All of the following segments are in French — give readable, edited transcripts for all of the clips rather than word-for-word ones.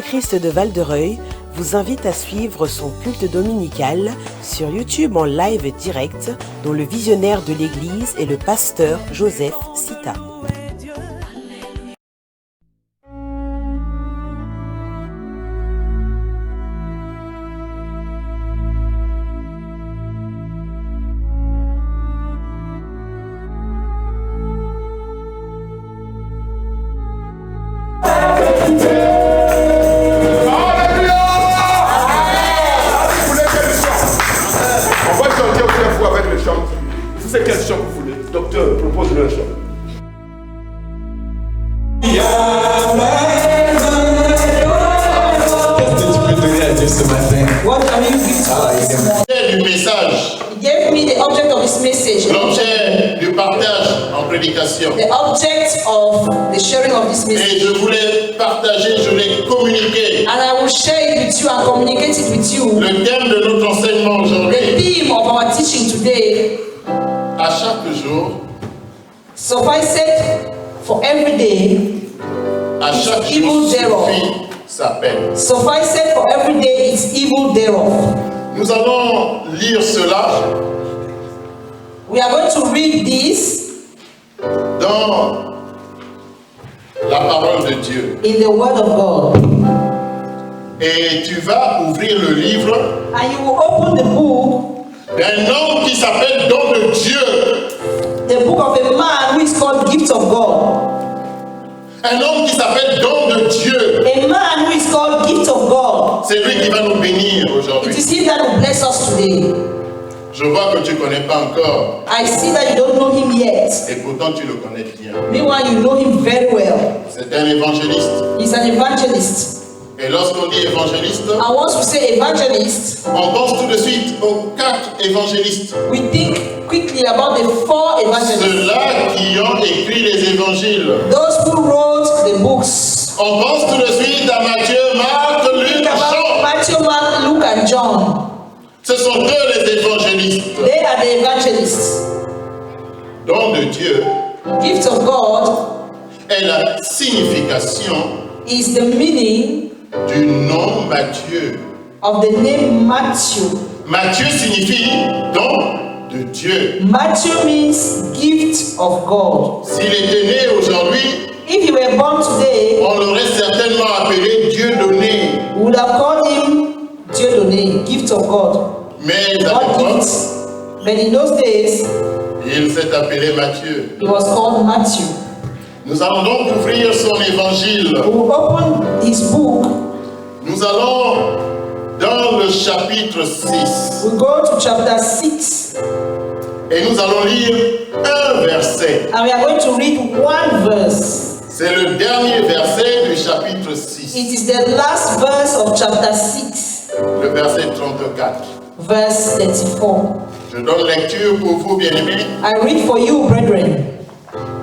Christ de Val-de-Reuil vous invite à suivre son culte dominical sur YouTube en live direct, dont le visionnaire de l'église est le pasteur Joseph Sita. C'est quel chant vous voulez? Docteur, propose-le un chant. Qu'est-ce que tu peux donner à Dieu ce matin? What can you give to us? Du message, He gave me the object of this message, l'objet du partage en prédication. the object of the sharing of this Et message. je voulais partager, je voulais communiquer And I will share it with you and communicate it with you. le thème de notre enseignement The aujourd'hui. theme of our teaching today, À chaque jour, suffice it for every day, à chaque evil jour thereof. suffit sa peine. Suffice it for every day its evil thereof. Nous allons lire cela We are going to read this dans la parole de Dieu. in the Word of God. Et tu vas ouvrir le livre And you will open the book, d'un homme qui s'appelle Don de Dieu. the book of a man who is called Gift of God. Un homme qui s'appelle Don de Dieu. A man who is called Gift of God. C'est lui qui va nous bénir It aujourd'hui. is Him that will bless us today. Je vois que tu ne connais pas encore. I see that you don't know Him yet. Et pourtant tu le connais bien. Meanwhile, you know Him very well. C'est un évangéliste. He's an evangelist. Et lorsqu'on dit évangéliste, And once we say evangelist, on pense tout de suite aux 4 évangélistes. we think quickly about the 4 evangelists. Ceux-là qui ont écrit les évangiles. Those who wrote the books. On pense tout de suite à Matthieu, Marc, Luc, Think about Jean. Matthew, Mark, Luke, and John. Ce sont eux les évangélistes. They are the evangelists. Don de Dieu Gift of God est la signification is the meaning du nom Matthieu. of the name Matthew. Matthieu signifie don de Dieu. Matthew means gift of God. S'il était né aujourd'hui, If he were born today, on l'aurait certainement appelé Dieu donné. we would have called him Dieudonné, gift of God. Mais à God l'époque, gift. But in those days, il s'est appelé Matthieu. he was called Matthew. Nous allons donc ouvrir son évangile. We will open his book. Nous allons dans le chapitre 6 We go to chapter 6. et nous allons lire un verset. And we are going to read one verse. C'est le dernier verset du chapitre 6, It is the last verse of chapter 6, le verset 34. verse 34. Je donne lecture pour vous, bien-aimés. I read for you, brethren.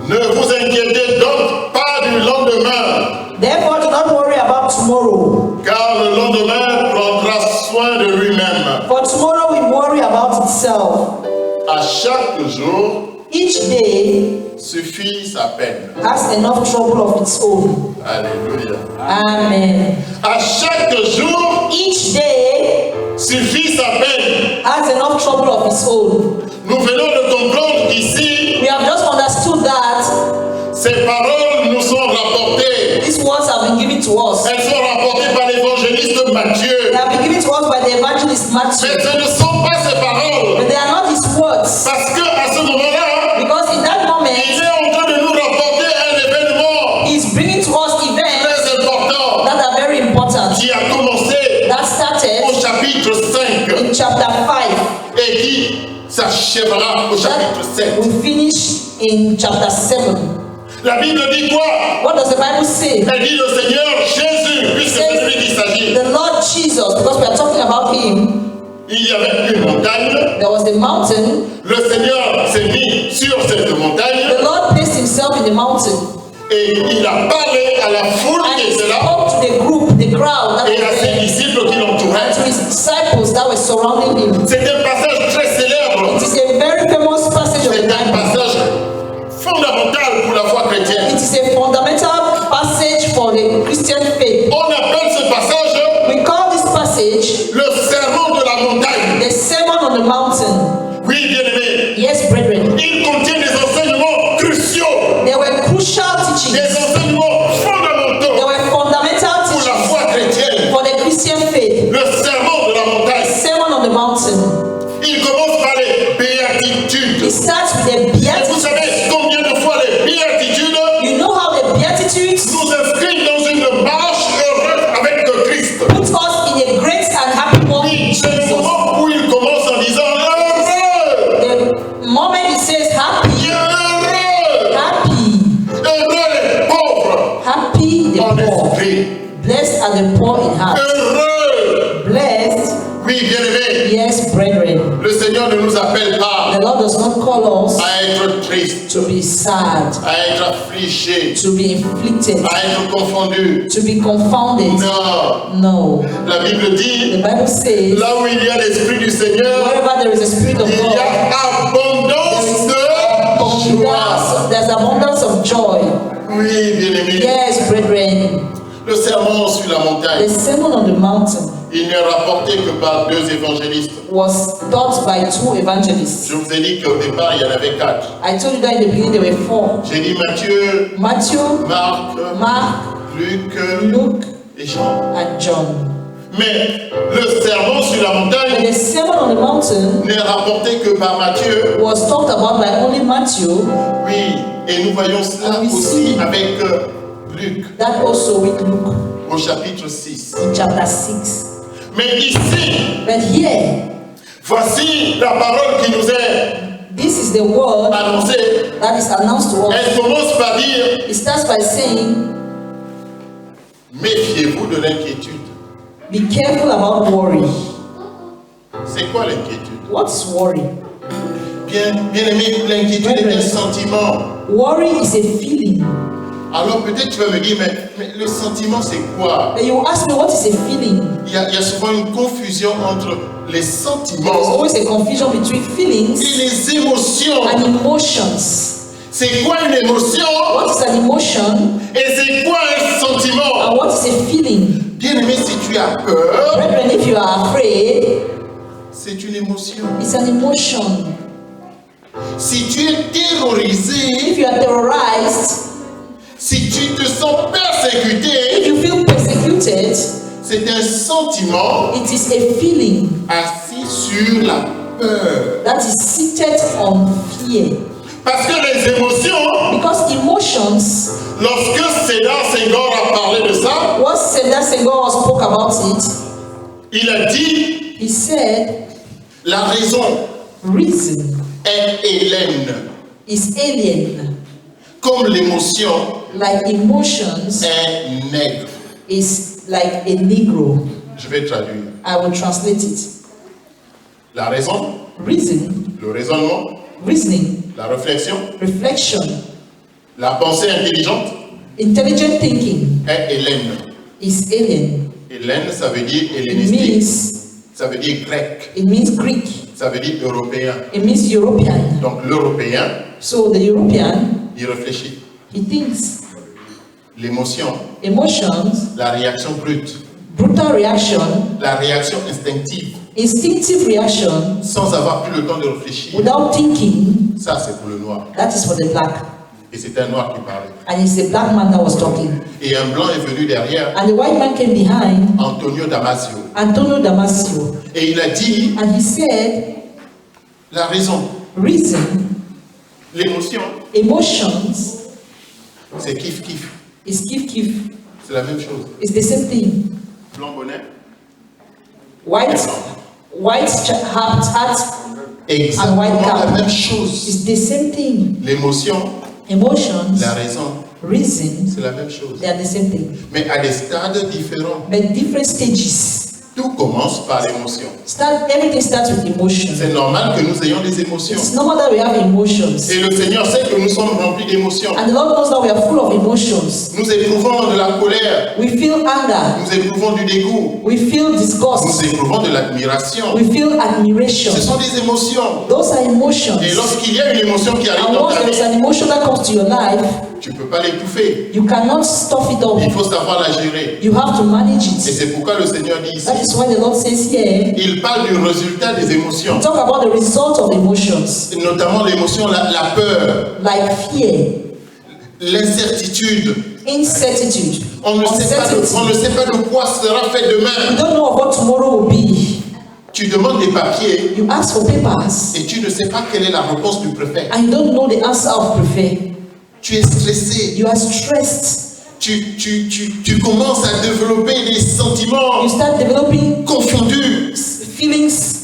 Ne vous inquiétez donc pas du lendemain, Therefore, do not worry about tomorrow, car le lendemain prendra soin de lui-même. for tomorrow will worry about itself. À chaque jour Each day suffit sa peine. has enough trouble of its own. Alléluia. Amen. À chaque jour Each day suffit sa peine. has enough trouble of its own. Nous venons de comprendre qu'ici, We have just understood that ces paroles nous sont rapportées. these words have been given to us. Elles sont rapportées par l'évangéliste Matthieu. They have been given to us by the evangelist Matthew. Mais ce ne sont pas ses paroles. But they are not his words. Parce qu'à ce moment-là, Because in that il moment, est en train de nous rapporter un événement he's bringing to us events très important that are very important. qui a commencé That au started chapitre 5 in chapter 5. et qui s'achèvera au chapitre 7. We finish in chapter 7. La Bible dit quoi? What does the Bible say? Elle dit le Seigneur Jésus, puisque c'est de lui qu'il s'agit. The Lord Jesus, because we are talking about him, Il y avait une montagne. there was a mountain. Le Seigneur s'est mis sur cette montagne The Lord placed himself in the mountain et il a parlé à la foule and qui he était là spoke to the group, the crowd, that et à was ses there, disciples qui l'entouraient. and to his disciples that were surrounding him. C'est un passage très célèbre. It is a very famous passage of the C'est un Bible. passage fondamental pour la foi chrétienne. It is a fundamental passage for the Christian faith. On appelle ce It starts with the Et vous beatitudes. savez combien de fois les béatitudes You know how the beatitudes nous inscrivent dans une marche heureuse avec le Christ. put us in a great and happy walk with Oui, c'est le Jesus. moment où il commence en disant heureux, The moment he says happy, heureux, happy, heureux les pauvres happy the en poor. esprit, Blessed are the poor in heart. heureux. Blessed, Oui, bien-aimés, yes, brethren. le Seigneur ne nous appelle pas The Lord does not call us à être tristes, to be sad, à être affligés, to be inflicted, à être confondus. to be confounded. Non, No. la Bible dit, The Bible says, là où il y a l'Esprit du Seigneur, wherever there is a spirit of il y God, a abondance de joie. there's abundance of joy. Oui, bien-aimés, Yes, brethren. le sermon sur la The montagne, sermon on the mountain il n'est rapporté que par 2 évangélistes. was taught by 2 evangelists. Je vous ai dit qu'au départ, il y en avait 4. I told you that in the beginning there were 4. J'ai dit Matthieu, Matthew, Marc, Mark, Luc Luke, et Jean. and John. Mais le sermon sur la But montagne the sermon on the mountain n'est rapporté que par Matthieu. was talked about by only Matthew. Oui, et nous voyons cela Oui, aussi si. avec Luc That also with Luke au chapitre 6. in chapter 6. Mais ici, But here, voici la parole qui nous est this is the word annoncée. that is announced to us. Elle commence par dire, It starts by saying, méfiez-vous de l'inquiétude. be careful about worry. C'est quoi l'inquiétude? What's worry? Bien aimé, l'inquiétude est un sentiment. Worry is a feeling. Alors peut-être tu vas me dire, mais le sentiment c'est quoi? And you ask me what is a feeling? Il y a souvent une confusion entre les There's sentiments always a confusion between feelings et les émotions. and emotions. C'est quoi une émotion What is an emotion et c'est quoi un sentiment? and what is a feeling? Bien aimé, si tu as peur, Brethren, if you are afraid, c'est une émotion. it's an emotion. Si tu es terrorisé, If you are terrorized, si tu te sens if persécuté, you feel persecuted, c'est un sentiment it is a feeling assis sur la peur. that is seated on fear. Parce que les émotions, Because emotions, lorsque Sédar Senghor a parlé de ça, what Seda Senghor spoke about it, il a dit he said, la raison reason est Hélène, is alien, comme l'émotion like emotions est nègre. is like a Negro. Je vais traduire. I will translate it. La raison, Reason, le raisonnement, reasoning, la réflexion, reflection, la pensée intelligente intelligent thinking est Hélène. is alien. Hélène, ça veut dire It hellénistique, means, ça veut dire grec, it means Greek. ça veut dire européen. It means European. Donc l'européen, So the European, il réfléchit. he thinks. L'émotion, Emotions, la réaction brute, brutal reaction, la réaction instinctive, instinctive reaction, sans avoir pris le temps de réfléchir, without thinking, ça c'est pour le noir. that is for the black. Et c'est un noir qui parlait. And it's the black man that was talking. Et un blanc est venu derrière, And the white man came behind, Antonio Damasio. Antonio Damasio. Et il a dit, And he said, la raison, reason, l'émotion, emotions, c'est kiff-kiff. is kif. C'est la même chose. It's the same thing. Blanc bonnet, White hat exactement white cap. la même chose. is the same thing. L'émotion, Emotions, la raison, reason, c'est la même chose. they are the same thing. Mais à des stades différents. But different stages. Tout commence par l'émotion. Everything starts with emotion. C'est normal que nous ayons des émotions. It's normal that we have emotions. Et le Seigneur sait que nous sommes remplis d'émotions. And the Lord knows that we are full of emotions. Nous éprouvons de la colère, We feel anger. nous éprouvons du dégoût, We feel nous disgust. éprouvons de l'admiration. We feel admiration. Ce sont des émotions. Those are emotions. Et lorsqu'il y a une émotion qui arrive And dans once ta there is vie, an emotion that comes to your life, tu ne peux pas l'étouffer. you cannot stuff it Il up. faut savoir la gérer. You have to manage Et it. c'est pourquoi le Seigneur dit ici, That is why the Lord says here, il parle du résultat des émotions. talk about the result of emotions, Notamment l'émotion, la peur, like fear, l'incertitude. incertitude, On ne sait pas uncertainty. de quoi sera fait You demain. don't know what tomorrow will be. Tu demandes des papiers You ask for papers et tu ne sais pas quelle est la réponse du préfet. and you don't know the answer of prefect. Tu es stressé. You are stressed. Tu commences à développer des sentiments You start developing confondus. feelings.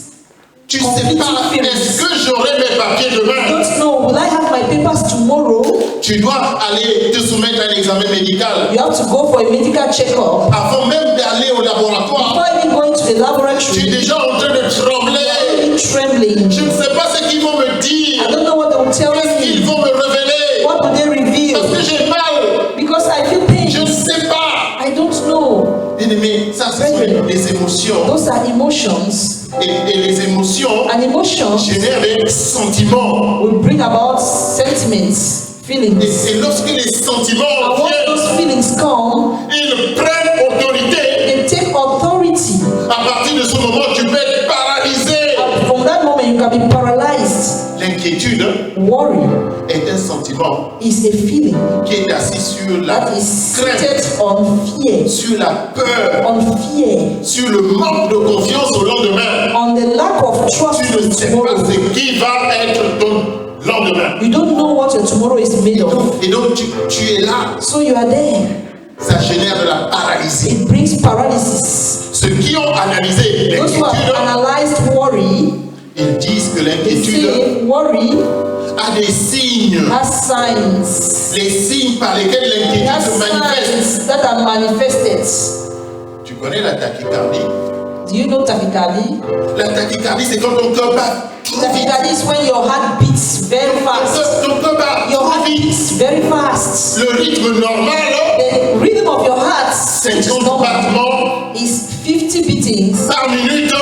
Tu ne sais pas, est-ce que j'aurai mes papiers You demain? don't know, will I have my papers tomorrow? Tu dois aller te soumettre à un examen médical. You have to go for a medical checkup. Avant même d'aller au laboratoire, Before even going to the tu es laboratory, déjà en train de trembler. you're trembling. Je ne sais pas ce qu'ils vont me dire. I don't know what they will tell Qu'est-ce qu'ils me. vont me révéler? What will they reveal? Parce que j'ai mal. Because I feel pain. Je ne sais pas. I don't know. Bien-aimé, ça, ce sont les émotions. Those are emotions. Et les émotions And emotions génèrent des sentiments. will bring about sentiments, feelings. Et lorsque les sentiments And once viennent, those feelings come, ils prennent autorité. they take authority. À partir de ce moment, tu peux être paralysé. And from that moment, you can be paralyzed. L'inquiétude Worry est un sentiment is a feeling qui est assis sur la that is crainte, seated on fear, sur la peur, on fear, sur le manque de confiance au lendemain. on the lack of trust Tu ne in sais tomorrow. pas ce qui va être ton lendemain. You don't know what your tomorrow is made of. Et donc tu es là, So you are there. ça génère de la paralysie. It brings paralysis. Ceux qui ont analysé Those who have l'inquiétude, analyzed worry, ils disent que they l'inquiétude say worry a des signes. has signs. Les signes par lesquels It l'inquiétude has se manifeste. signs that are manifested. Tu connais la tachycardie? Do you know tachycardia? La tachycardie, c'est quand ton cœur bat trop vite. Tachycardia is when your heart beats very fast. Ton cœur bat Your trop heart vite. beats very fast. Le rythme normal, The rhythm of your heart, which is 50 normal, battements is 50 beatings par minute,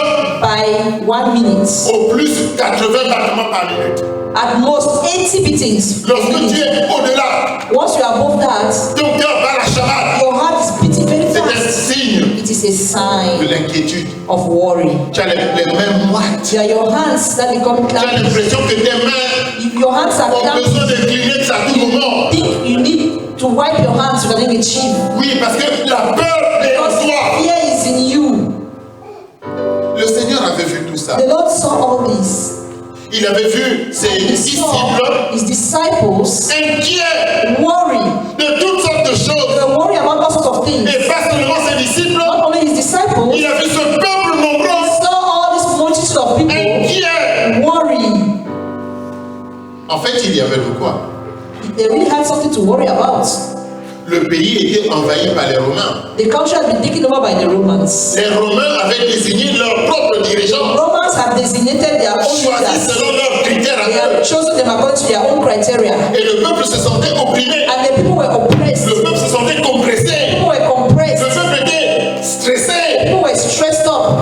by 1 minute. au plus 80 battements par minute. At most 80 beatings per Lorsque tu minute. es au-delà, Once you are above that, ton cœur bat la chamade. your heart is beating very C'est un fast. signe It is a de sign l'inquiétude. of worry. Tu as les mains moites. They are your hands that become Tu as clammy. l'impression que tes mains If your hands are ont clammy, besoin de Kleenex à tout moment. think you need to wipe your hands with an handkerchief. Oui, parce que la peur est en Because toi. fear is in you. Le Seigneur avait vu tout ça. The Lord saw all this. Il avait vu ses He disciples saw his disciples inquiets worry. de toutes sortes de They choses. were worried about all sorts of things. Et pas seulement ses disciples, Not only his disciples, il a vu ce peuple nombreux saw all this multitude of people inquiets. worry. En fait, il y avait de quoi? They really had something to worry about. Le pays était envahi par les Romains. The country had been taken over by the Romans. Les Romains avaient désigné leurs propres dirigeants, Romans had designated their own choisis leaders. selon leurs critères à They eux. had chosen them according to their own criteria. Et le peuple se sentait opprimé. And the people were oppressed. Le peuple se sentait compressé. People were Le compressed. peuple était stressé. People were stressed up.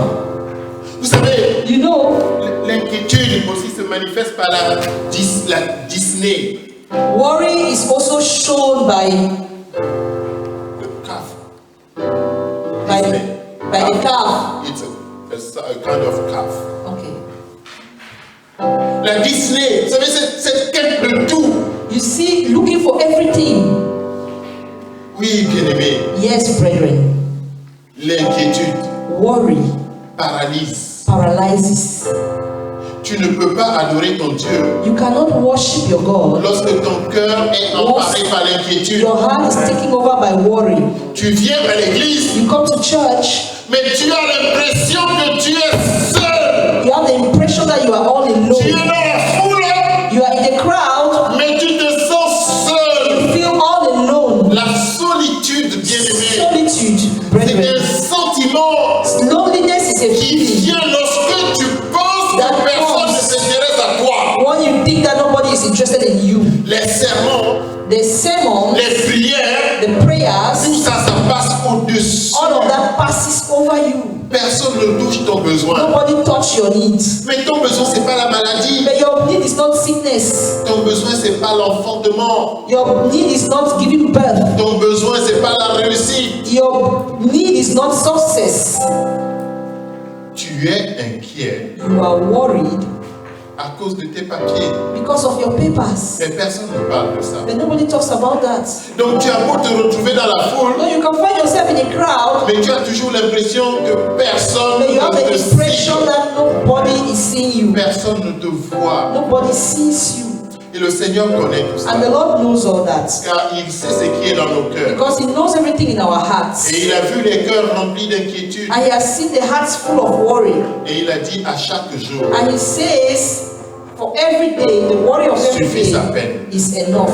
Vous savez, You know, l'inquiétude aussi se manifeste par la Disney. worry is also shown by Le CAF. by the calf. It's a kind of calf. Okay. La Disney, vous savez, cette quête de tout. You see, looking for everything. Oui, bien-aimé, Yes, brethren. l'inquiétude Worry paralyse. paralyzes. Tu ne peux pas adorer ton Dieu You cannot worship your God. lorsque ton cœur est emparé par l'inquiétude. Your heart is taken over by worry. Tu viens à l'église, You come to church, mais tu as l'impression que tu es seul. you have the impression that you are all Tu es alone. dans la foule, You are in the crowd, mais tu te sens seul. you feel all alone. La solitude, bien-aimé, Solitude, c'est brethren. un sentiment Loneliness is a qui feeling. vient lorsque tu penses que personne ne s'intéresse à toi. When you think that nobody is interested in you. Les sermons, The sermons, les prières, the prayers, tout ça, ça passe au-dessus. all of that passes over you. Personne ne touche ton besoin. Nobody touch your needs. Mais ton besoin, c'est pas la maladie. But your need is not sickness. Ton besoin, c'est pas l'enfantement. Your need is not giving birth. Ton besoin, c'est pas la réussite. Your need is not success. Tu es inquiet You are worried à cause de tes papiers. because of your papers. Mais personne ne parle de ça. But nobody talks about that. Donc tu as beau te retrouver dans la foule, No, you can find yourself in a crowd, mais tu as toujours l'impression que personne but you have ne the te impression cible. that nobody is seeing you. Personne ne te voit. Nobody sees you. Et le Seigneur connaît tout ça. And the Lord knows all that. Car il sait ce qui est dans nos cœurs. Because He knows everything in our hearts. Et il a vu les cœurs remplis d'inquiétude. And He has seen the hearts full of worry. Et il a dit à chaque jour, And He says, for every day, the worry of every suffit sa day peine. is enough.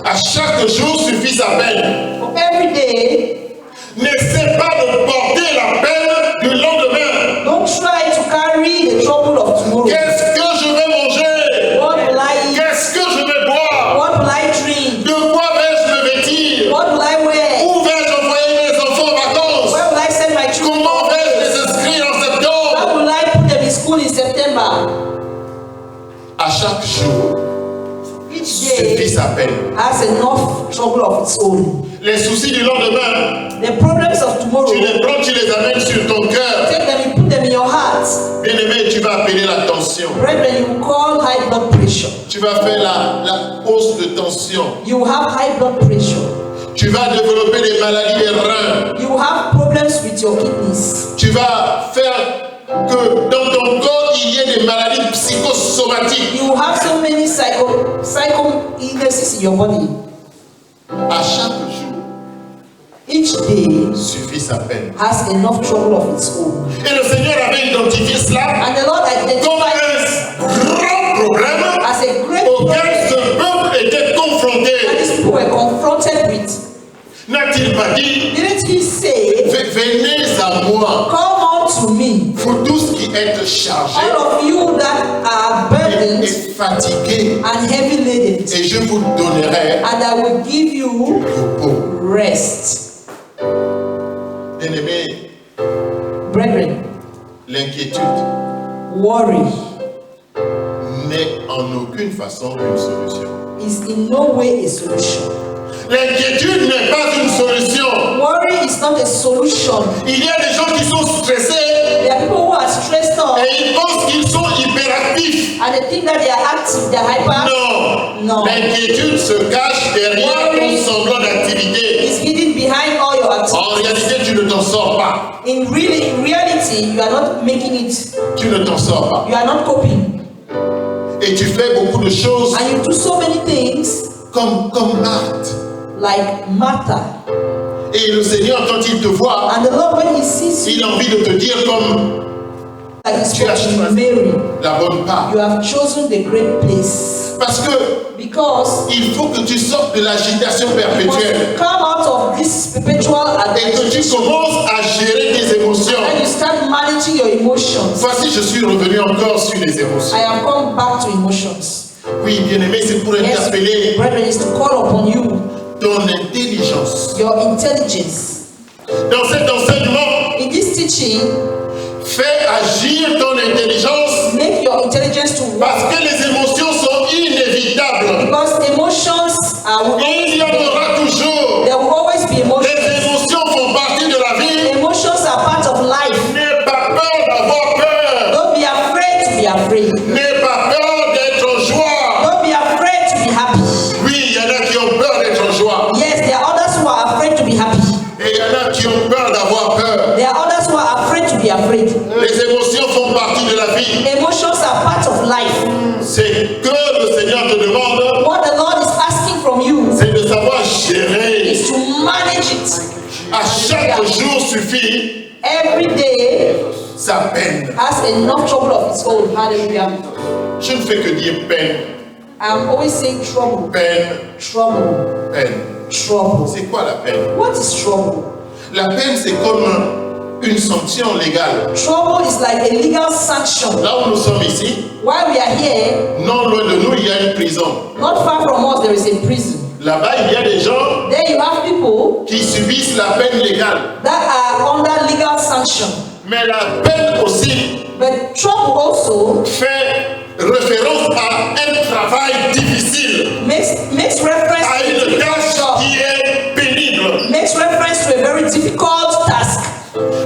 À chaque jour suffit sa peine. For every day, N'essaie pas de porter la peine du lendemain. don't try to carry the trouble of tomorrow. Qu'est-ce que je vais manger? What will I eat? Qu'est-ce que je vais boire? What will I drink? De quoi vais-je me vêtir? What will I wear? Où vais-je envoyer mes enfants en vacances? Where will I send my children? Comment vais-je les inscrire en septembre? How will I put them in school in September? À chaque jour Each suffit day sa peine. has enough trouble of its own. Les soucis du lendemain, The problems of tomorrow, tu les prends, tu les amènes sur ton cœur. take them, you put them in your heart. Bien-aimé, tu vas appeler la tension. Brethren, you call high blood pressure. Tu vas faire la hausse de tension. You have high blood pressure. Tu vas développer des maladies des reins. You have problems with your kidneys. Tu vas faire que dans ton corps, il y ait des maladies psychosomatiques. You have so many psycho illnesses in your body. À chaque jour, Each day suffit sa peine. has enough trouble of its own. Et le Seigneur avait identifié cela And the Lord comme identified un grand problème as a great auquel problem ce peuple était that confronté. these people were confronted with. N'a-t-il pas dit, Didn't He say, venez à moi, come unto me, vous tous qui êtes chargés all of you that are burdened et fatigués, and heavy laden, et je vous donnerai and I will give you repos. rest. Bien-aimés, Brethren, l'inquiétude worry n'est en aucune façon une solution. is in no way a solution. L'inquiétude n'est pas une solution. Worry is not a solution. Il y a des gens qui sont stressés There are people who are stressed out et ils pensent qu'ils sont hyperactifs. and they think that they are active, they are hyper. Non. No. L'inquiétude se cache derrière Worry un semblant d'activité. Is hidden behind all your En activities. réalité, tu ne t'en sors pas. In reality, you are not making it. Tu ne t'en sors pas. You are not coping, Et tu fais beaucoup de choses and you do so many things comme Marthe. like Martha. Et le Seigneur, quand il te voit, And the Lord, when He sees you, il a envie de te dire comme like He tu as spoke to choisi Mary, la bonne part. you have chosen the great place Parce que because il faut que tu sortes de l'agitation you must perpétuelle come out of this perpetual et que tu agitation commences à gérer tes émotions. and you start managing your emotions. Voici, je suis revenu encore sur les émotions. I have come back to emotions. Oui, bien-aimé, c'est pour Yes, interpeller brethren, is to call upon you, ton intelligence. your intelligence. Dans cet enseignement, In this teaching, fais agir ton intelligence make your intelligence to work parce que les émotions sont inévitables. because emotions are. Il y en aura toujours. There will always be Les emotions. émotions font partie de la vie. Emotions are part of life. N'aie pas peur d'avoir peur. Don't be afraid to be afraid. N'aie pas peur d'être en joie. Don't be afraid to be happy. Oui, il y en a qui ont peur d'être en joie. Yes, there are others who are afraid to be happy. Et il y en a qui ont peur d'avoir peur. There are others who are afraid to be afraid. Les émotions font partie de la vie. Emotions are part of life. C'est que le Seigneur te demande, What the Lord is asking from you c'est de savoir gérer. is to manage it. À chaque jour suffit Every day sa peine. has enough trouble of its own. Hallelujah. Je ne fais que dire peine, I'm always saying trouble, peine, trouble, peine. trouble. C'est quoi la peine? What is trouble? La peine, c'est comme une sanction légale. Trouble is like a legal sanction. Là où nous sommes ici, While we are here, non loin de nous, il y a une prison. not far from us, there is a prison. Là-bas, il y a des gens There you have people qui subissent la peine légale. that are under legal sanction. Mais la peine aussi But trouble also fait référence à un travail difficile, makes reference à to a une difficult tâche job. qui est pénible. Makes reference to a very difficult task.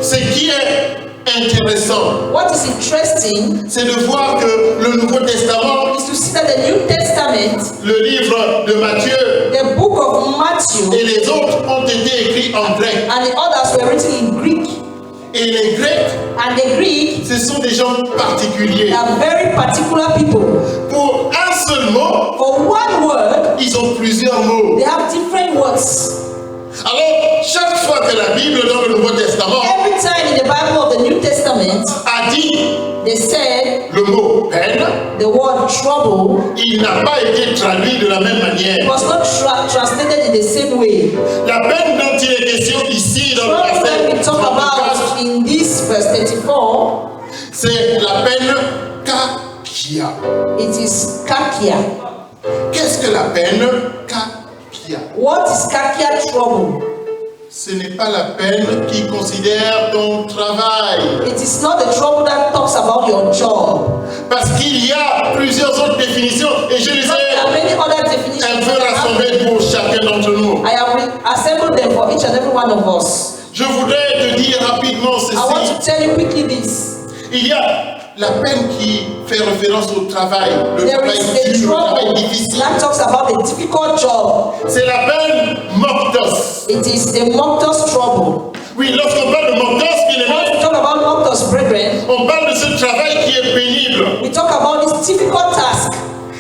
Ce qui est intéressant, What is interesting c'est de voir que le Nouveau Testament, is to see that the New Testament, le livre de Matthieu the book of Matthew, et les autres ont été écrits en grec. and the others were written in Greek. Et les Grecs, And the Greek, ce sont des gens particuliers. they are very particular people. Pour un seul mot, For one word, ils ont plusieurs mots. they have different words. Alors, chaque fois que la Bible dans le Nouveau Testament Every time in the Bible of the New Testament, a dit they said le mot peine, the word trouble il n'a pas été traduit de la même manière. was not translated in the same way. La peine dont il est question ici dans le Trouble that we verset talk 34, about in this verse 34, c'est la peine kakia. it is kakia. Qu'est-ce que la peine kakia? What is kakia trouble? Ce n'est pas la peine qui considère ton travail. It is not the trouble that talks about your job. Parce qu'il y a plusieurs autres définitions et je les There are ai many other un definitions. peu rassemblées pour chacun d'entre nous. I have assembled them for each and every one of us. Je voudrais te dire rapidement I want ceci. to tell you quickly this. Il y a la peine qui fait référence au travail, le There travail is a dur, le travail trouble difficile. that talks about the difficult job. C'est la peine mortos. It is the Moktos trouble. Oui, lorsqu'on parle de mortos, il est When vrai, we talk about Moktos, brethren, on parle de ce travail qui est pénible. we talk about this difficult task.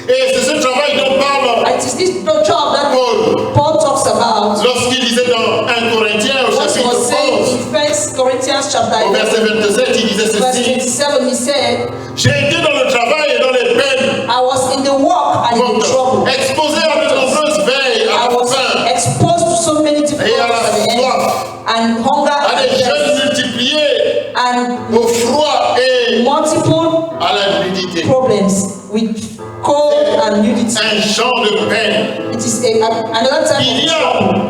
Et c'est ce travail dont parle It is this job that Paul Paul talks about. lorsqu'il disait dans 1 Corinthiens au What he chapitre was saying 11, in 1 Corinthians chapter au verset 11, 27, il disait verse ceci. 27, he said, J'ai été dans le travail et dans les peines, I was in the work and in the trouble. exposé à de nombreuses veilles, à I la was faim, exposed to so many difficulties et à la at the end, soif, and hunger à and des thirst, jeûnes multipliés, and au froid et multiple à la nudité. problems with cold and nudity. Un champ de peine. It is another type Il y of trouble,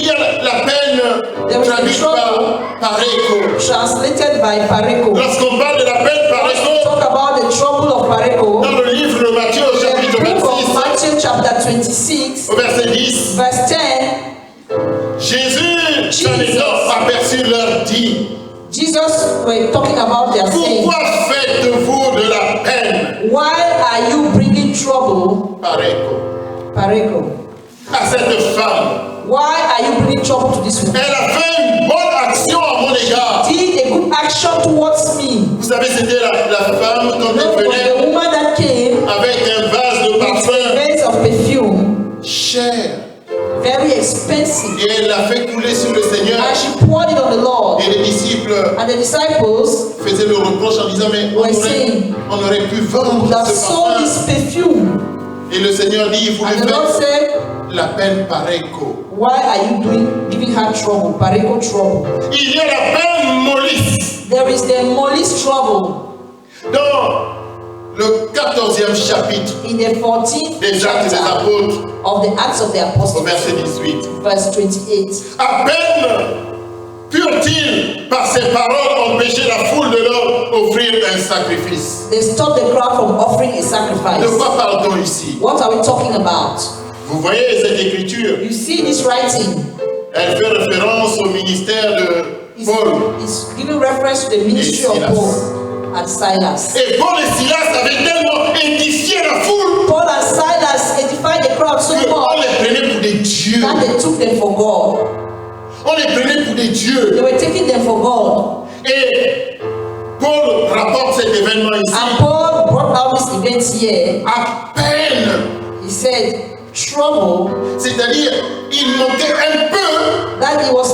a la peine There is a traduite trouble. par pareko. translated by Pareko. Lorsqu'on parle de la peine pareko, Talk about the trouble of Pareko. dans le livre de Matthieu au The chapitre book of 26, Matthew chapter 26, au verset 10, verse 10, Jésus, s'en Jesus. étant aperçu, leur dit, Jesus were talking about their saying, pourquoi faites-vous de la peine, why are you bringing trouble, pareko, Pareko? à cette femme? Why are you bringing trouble to this woman? Elle a fait une bonne action à mon égard. Did a good action towards me. Vous savez, c'était la femme quand No, elle was venait the woman that came avec un vase de with parfum vase of perfume, cher. very expensive, Et elle l'a fait couler sur le Seigneur. and she poured it on the Lord. Et les disciples And the disciples faisaient le reproche en disant, mais on aurait pu vendre would have ce sold parfum. this perfume. Et le Seigneur dit, vous lui And the Lord faites said, la peine pareko. why are you giving her trouble, Pareko trouble? Il y a la peine mollis. There is the Mollis trouble Dans le 14e chapitre in the 14th des Actes des chapter Apôtres, of the Acts of the au Apostles, verset 18. verse 28. À peine purent-ils, par ces paroles, empêcher la foule de leur offrir un sacrifice. They stopped the crowd from offering a De sacrifice. quoi parle-t-on ici? What are we talking about? Vous voyez cette écriture? You see this writing Elle fait référence au ministère de Paul. is giving reference to the ministry of Silas. Paul and Silas. Et Paul et Silas avaient tellement édifié la foule Paul and Silas edified the crowd so qu'on much les prenait pour des dieux. that they took them for God. On les prenait pour des They dieux. were taking them for God. Et Paul rapporte cet événement ici. And Paul brought out this event here. À peine. He said, trouble, C'est-à-dire, il manquait un peu. that it was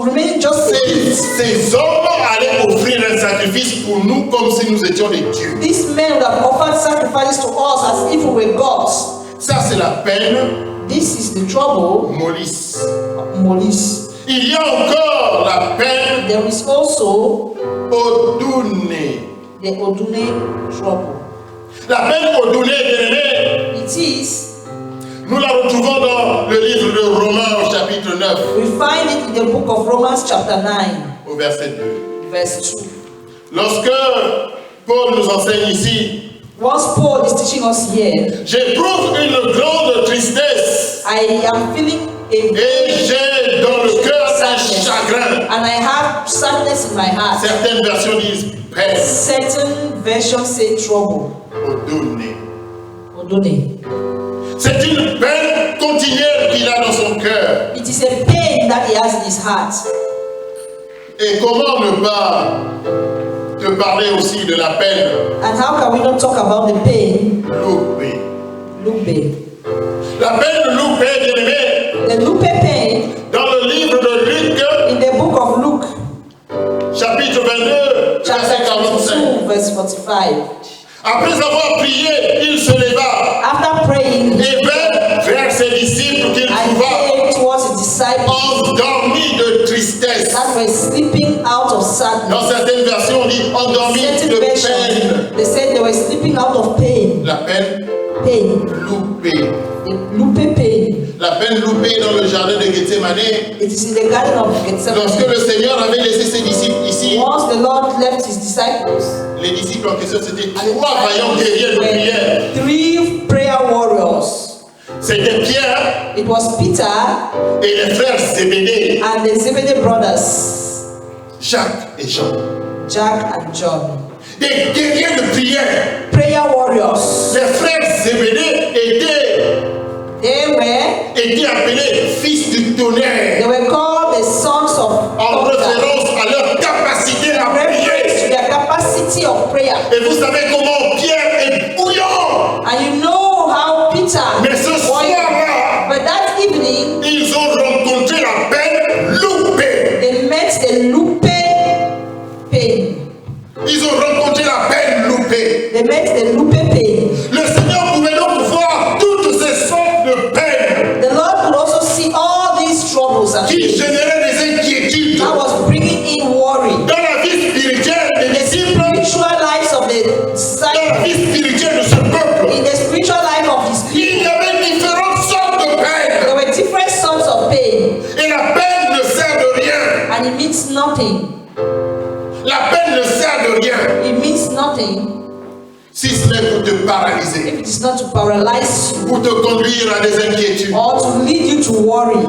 remaining just a bit. Ces hommes allaient offrir un sacrifice pour nous comme si nous étions des dieux. These men would have offered sacrifices to us as if we were gods. Ça, c'est la peine This is the trouble, mollis. Mollis. Il y a encore la peine There is also odune. the Odune trouble. La peine odune, bien-aimé, It is, nous la retrouvons dans le livre de Romains au chapitre 9, we find it in the book of Romans chapter 9, au verset 2. verse 2. Lorsque Paul nous enseigne ici, Once Paul is teaching us here, j'éprouve une grande tristesse I am feeling Et j'ai dans le cœur un chagrin. And I have sadness in my heart. Certaines versions disent peine. Certain versions say trouble. Ordonnée. Ordonnée. C'est une peine continuelle qu'il a dans son cœur. It is a pain that he has in his heart. Et comment ne pas te parler aussi de la peine And how can we not talk about the pain? loupée. Loupé. La peine loupée, bien-aimé, The loupé pain dans le livre de Luc, in the book of Luke, chapitre 22, verset chapter 45. 22, verse 45. Après avoir prié, il se leva After praying, et vint vers ses disciples qu'il I trouva came towards his disciples endormis de tristesse. that were sleeping out of sadness. Dans certaines versions, on dit endormis Certain de versions, peine. they said they were sleeping out of pain. La peine Pain. loupée. The loupé pain. La peine loupée dans le jardin de Gethsemane. It is in the garden of Lorsque Gethsemane. le Seigneur avait laissé ses disciples ici, Once the Lord left his disciples, les disciples en question, c'était and the trois vaillants guerriers de prière. disciples were 3 prayer warriors. C'était Pierre It was Peter et les frères Zébédée, and the Zebedee brothers, Jacques et Jean. Jack and John. Des guerriers de prière. Prayer warriors. Les frères Zébédée étaient appelés fils du tonnerre They were called the sons of en thunder. référence à leur capacité à Reference prier. to their capacity of prayer. Et vous savez comment Pierre est bouillant. And you know how Peter, Mais ce soir-là, but that evening, ils ont rencontré la peine loupée. they met the loupé pain. Ils ont rencontré la peine loupée. They met the loupé pain. Le Seigneur pouvait donc voir toutes ces sortes de peines The Lord could also see all these troubles and qui pains généraient des inquiétudes that was bringing in worry. dans la vie spirituelle des The disciples, spiritual lives of the dans la disciples, vie spirituelle de ce peuple. in the spiritual life of his people, Il y avait différentes sortes de peines. there were different sorts of pain, Et la peine ne sert de rien. and it means nothing. La peine ne sert de rien It means nothing si ce n'est pour te paralyser, if it is not to paralyze you pour te conduire à des inquiétudes, or to lead you to worry,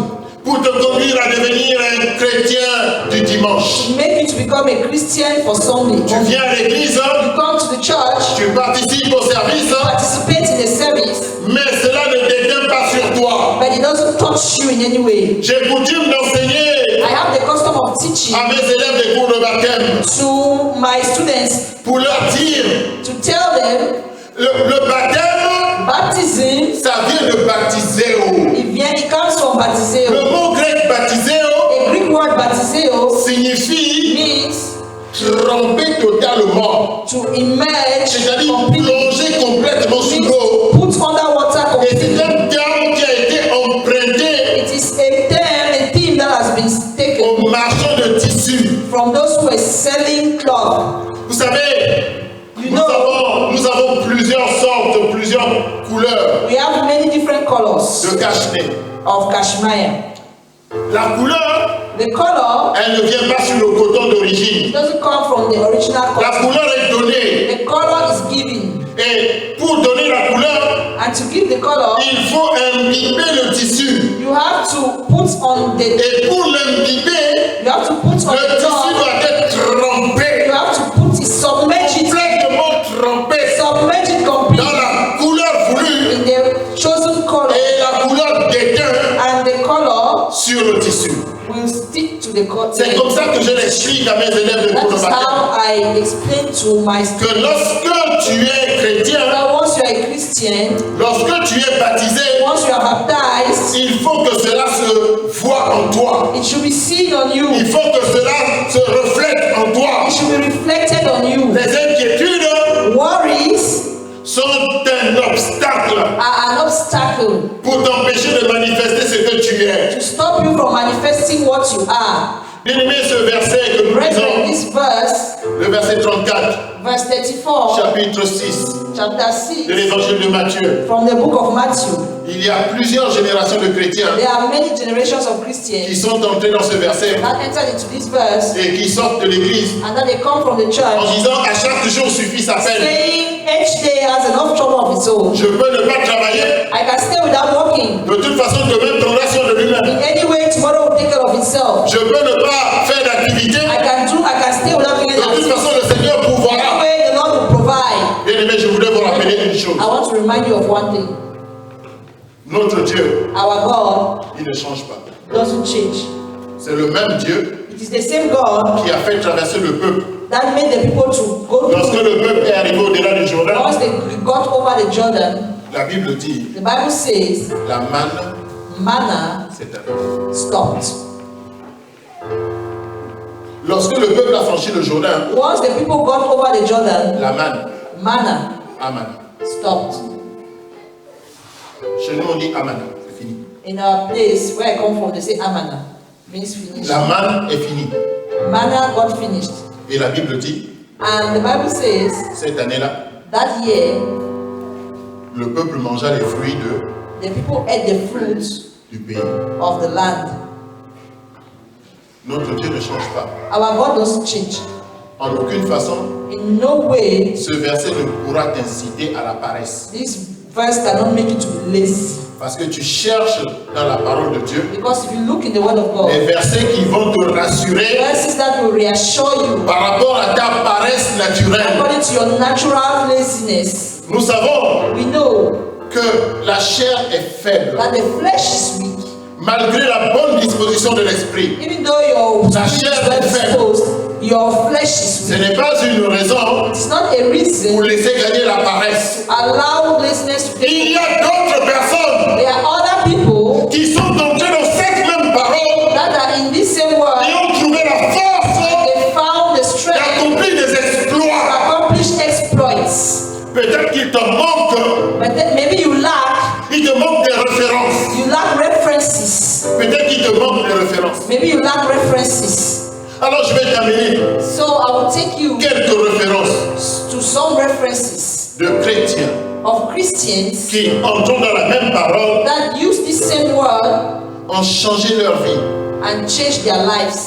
pour te conduire à devenir un chrétien du dimanche. to make you to become a Christian for Sunday. Tu viens à l'église, You come to the church, tu participes au service, participate in the service, mais cela ne déteint pas sur toi. but it doesn't touch you in any way. J'ai coutume d'enseigner I have the custom of teaching à mes élèves des cours de baptême to my students pour leur dire to tell them le baptême, baptism, ça vient de baptiseo. it comes from Le baptiseo. mot grec baptiseo A Greek word baptiseo signifie means tremper totalement, to immerse, c'est-à-dire completely, plonger complètement sous means l'eau. put underwater Et c'est completely. un terme qui a été emprunté It is a term, a theme that has been taken aux marchands de tissus. from those who were selling cloth. Vous savez, You nous know, avons plusieurs sortes, plusieurs couleurs we have many different colors de cache-nez. of cashmere. La couleur, The color elle ne vient pas sur le coton d'origine. doesn't come from the original La color. couleur est donnée. The color is given. Et pour donner la couleur, And to give the color, il faut imbiber le tissu. you have to put on the, Et pour l'imbiber, you have to put on le the tissu top, doit être trempé. you have to put it, submerge it dans completely la couleur voulue in the chosen color, et la couleur déteint and the color sur le tissu. will stick to the color. C'est comme ça que je l'explique à mes élèves de That cours de is baptême. how I explain to my students Que lorsque tu es chrétien, that once you are a Christian, lorsque tu es baptisé, once you are baptized, il faut que cela se voit en toi. it should be seen on you. Il faut que cela se reflète en toi. It should be reflected on you. Les inquiétudes Worries sont un obstacle are an obstacle pour t'empêcher de manifester ce que tu es. to stop you from manifesting what you are. Bien aimé, ce verset que nous Brethren, lisons, this verse, le verset 34, verse 34, chapitre 6 chapter 6, de l'évangile de Matthieu. from the book of Matthew. Il y a plusieurs générations de chrétiens There are many generations of qui Christians sont entrés dans ce verset that entered into this verse et qui sortent de l'église and that they come from the en church disant à chaque jour suffit sa peine. saying each day has enough trouble of its own. Je peux ne pas travailler, I can stay without working. de toute façon demain prendra soin de In lui-même. any way, tomorrow will take care of itself. Je peux ne pas faire d'activité, I can stay without doing de toute that. façon le Seigneur pourvoira. Anyway, the Lord will provide. Bien aimé, je voudrais vous rappeler une chose. I want to remind you of one thing. Notre Dieu, Our God il ne change pas. doesn't change. C'est le même Dieu It is the same God qui a fait traverser le peuple. that made the people to go Lorsque through. le peuple est arrivé au-delà du Jourdain, Once they got over the Jordan, la Bible dit, the Bible says la manne manna s'est arrêtée. stopped. Lorsque le peuple a franchi le Jourdain, Once the people got over the Jordan, la manne, manna Aman. stopped. Chez nous on dit Aman, c'est fini. In our place where I come from, they say Amana, means finished. La manne est finie. Manna got finished. Et la Bible dit, And the Bible says cette année-là, that year, le peuple mangea les fruits de, the people ate the fruits du pays. of the land. Notre Dieu ne change pas. Our God doesn't change. En aucune façon, In no way, ce verset ne pourra t'inciter à la paresse. this verse cannot make you to be lazy. Parce que tu cherches dans la parole de Dieu Because if you look in the Word of des God, versets qui vont te rassurer verses that will reassure you par rapport à ta paresse naturelle. according to your natural laziness. Nous savons We know que la chair est faible, that the flesh is weak. malgré la bonne disposition de l'esprit. Even though your La spirit is chair well est faible. disposed, your flesh is Ce weak. n'est pas une raison It's not a pour reason laisser gagner la paresse. to allow laziness to take. Il y a d'autres personnes There are other people qui sont entrées dans cette même parole that are in this same world. et ont trouvé la force They found the strength d'accomplir des to exploits. accomplish exploits. Peut-être qu'il te manque, But then maybe you lack des références. references. Peut-être qu'il te manque des références. Maybe you lack references. Alors je vais t'amener So I will take you quelques références to some references de chrétiens of Christians qui, entrant dans la même parole, that use this same word ont changé leur vie. and change their lives.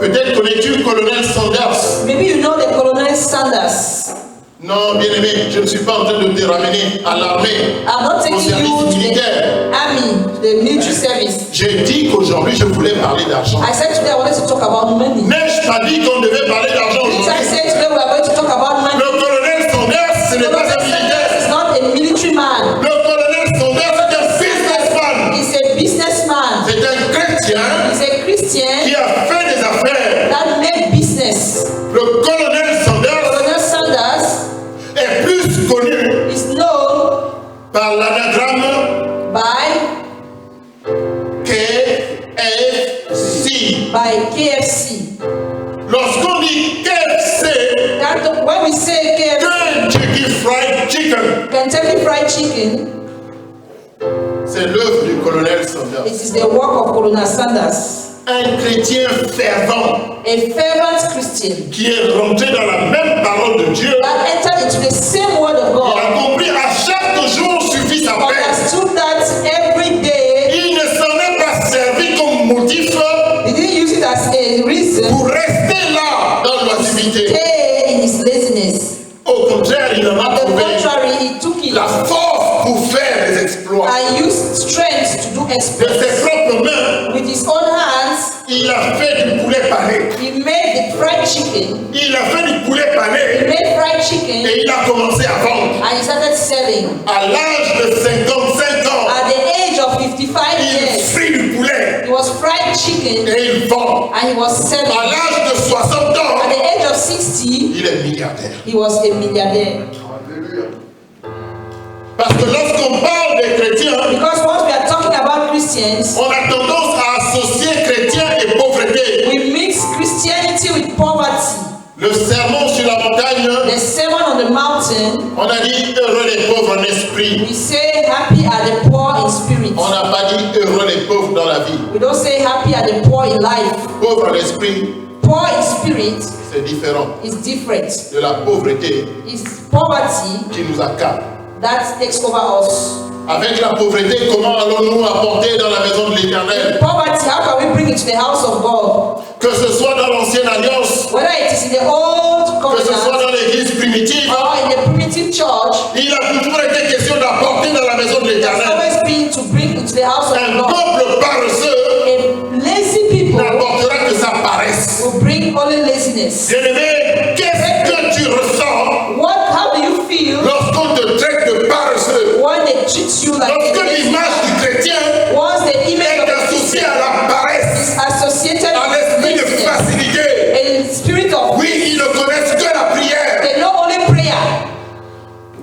Peut-être connais-tu le colonel Sanders. Maybe you know the Colonel Sanders. Non, bien aimé, je ne suis pas en train de te ramener à l'armée, I'm not au taking you service to militaire. the army, to the military service. J'ai dit qu'aujourd'hui je voulais parler d'argent. I said today I wanted to talk about money. N'ai-je pas dit qu'on devait parler d'argent Didn't I aujourd'hui? say today we are going to talk about money? Le colonel Sanders, ce n'est pas Colonel un Sanders militaire. is not a military man. Le colonel Sanders, c'est un businessman. He's a businessman. C'est un chrétien He's a Christian qui a fait des affaires. that made business. Le colonel Sanders Colonel Sanders est plus connu is known par l'anagramme by KFC. Lorsqu'on dit KFC, That, when we say KFC, Kentucky Fried Chicken, Kentucky Fried Chicken, c'est l'œuvre du colonel it Sanders. is the work of Colonel Sanders, Un chrétien fervent a fervent Christian qui est rentré dans la même parole de Dieu. that entered into the same word of Il God, a compris à chaque jour suffit sa peine. understood that every day. Il ne s'en est pas servi comme motif He didn't use it as a reason pour rester là dans l'oisiveté. stay in his laziness. Au contraire, il en a On the trouvé contrary, he took it la force pour faire des exploits. and used strength to do De exploits. ses propres mains, With his own hands, il a fait du poulet pané. he made the fried chicken. Il a fait du poulet He pané made fried chicken et il a commencé à vendre. and he started selling. À l'âge de 55 ans, At the age of 55 il years, frit du poulet he was fried chicken et il vend. and he was selling. À l'âge de 60 At ans, the age of 60, il est milliardaire. he was a millionaire. Parce que lorsqu'on parle des chrétiens, Because once we are talking about Christians, on a tendance à associer chrétiens et pauvreté. we mix Christianity with poverty. Le sermon sur la montagne, The Sermon on the Mountain, on a dit heureux les pauvres en esprit. we say happy are the poor in spirit. On n'a pas dit heureux les pauvres dans la vie. We don't say happy are the poor in life. Pauvre en esprit, poor in spirit c'est différent is different. de la pauvreté It's poverty qui nous accable. that takes over us. Avec la pauvreté, comment allons-nous apporter dans la maison de l'Éternel? Poverty, how can we bring it to the house of God? Que ce soit dans l'ancienne alliance, Whether it is in the old que ce soit covenant dans l'église primitive, or in the primitive church, il a toujours été question d'apporter dans la maison de it's l'Éternel. always been to bring it to the house of Un God. peuple paresseux A lazy people n'apportera que sa paresse. will bring only laziness. Bien-aimé, qu'est-ce que tu ressens How do you feel lorsqu'on te traite de paresseux? when they treat you like a Lorsque lazy l'image du chrétien once the image est of the associée Christian à la paresse, is associated à with l'esprit de laziness, facilité, a spirit of oui, ils ne connaissent que la prière. they know only prayer.